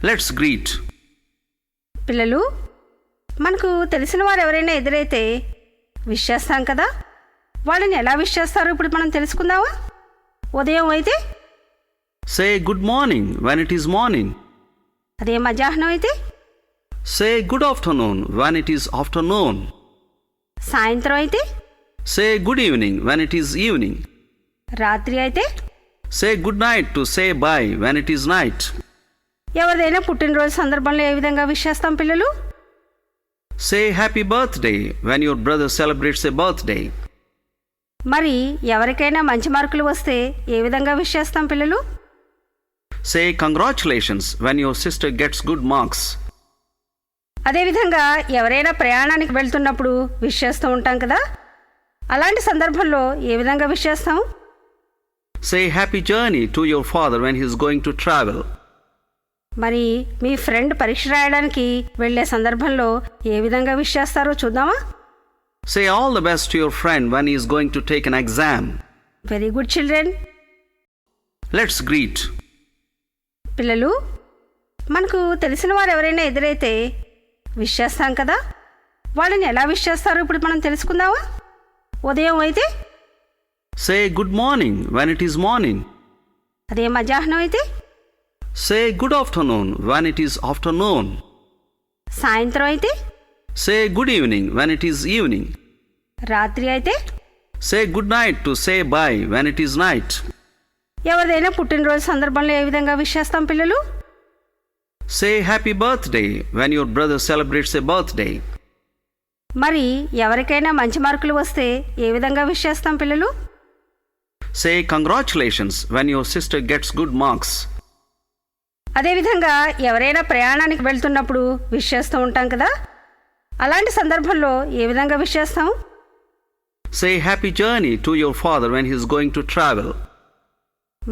Let's greet. పిల్లలు, మనకు తెలిసిన వారు ఎవరైనా ఎదురైతే విష్ చేస్తాం కదా, వాళ్ళని ఎలా విష్ చేస్తారో ఇప్పుడు మనం తెలుసుకుందామా? ఉదయం అయితే Say good morning when it is morning. అదే మధ్యాహ్నం అయితే Say good afternoon when it is afternoon. సాయంత్రం అయితే Say good evening when it is evening. రాత్రి అయితే Say good night to say bye when it is night. ఎవరిదైనా పుట్టినరోజు సందర్భంలో ఏ విధంగా విష్ చేస్తాం పిల్లలు? Say happy birthday when your brother celebrates a birthday. మరి ఎవరికైనా మంచి మార్కులు వస్తే ఏ విధంగా విష్ చేస్తాం పిల్లలు? Say congratulations when your sister gets good marks. అదేవిధంగా ఎవరైనా ప్రయాణానికి వెళ్తున్నప్పుడు విష్ చేస్తూ ఉంటాం కదా, అలాంటి సందర్భంలో ఏ విధంగా విష్ చేస్తాం? Say happy journey to your father when he is going to travel. మరి మీ ఫ్రెండ్ పరీక్ష రాయడానికి వెళ్ళే సందర్భంలో ఏ విధంగా విష్ చేస్తారో చూద్దామా? Say all the best to your friend when he is going to take an exam. Very good children. Let's greet. పిల్లలు, మనకు తెలిసిన వారు ఎవరైనా ఎదురైతే విష్ చేస్తాం కదా, వాళ్ళని ఎలా విష్ చేస్తారో ఇప్పుడు మనం తెలుసుకుందామా? ఉదయం అయితే Say good morning when it is morning. అదే మధ్యాహ్నం అయితే Say good afternoon when it is afternoon. సాయంత్రం అయితే Say good evening when it is evening. రాత్రి అయితే Say good night to say bye when it is night. ఎవరిదైనా పుట్టినరోజు సందర్భంలో ఏ విధంగా విష్ చేస్తాం పిల్లలు? Say happy birthday when your brother celebrates a birthday. మరి ఎవరికైనా మంచి మార్కులు వస్తే ఏ విధంగా విష్ చేస్తాం పిల్లలు? Say congratulations when your sister gets good marks. అదేవిధంగా ఎవరైనా ప్రయాణానికి వెళ్తున్నప్పుడు విష్ చేస్తూ ఉంటాం కదా, అలాంటి సందర్భంలో ఏ విధంగా విష్ చేస్తాం? Say happy journey to your father when he is going to travel.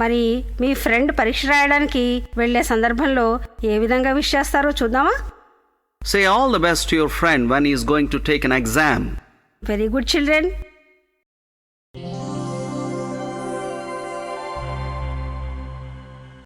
మరి మీ ఫ్రెండ్ పరీక్ష రాయడానికి వెళ్ళే సందర్భంలో ఏ విధంగా విష్ చేస్తారో చూద్దామా? Say all the best to your friend when he is going to take an exam. Very good children.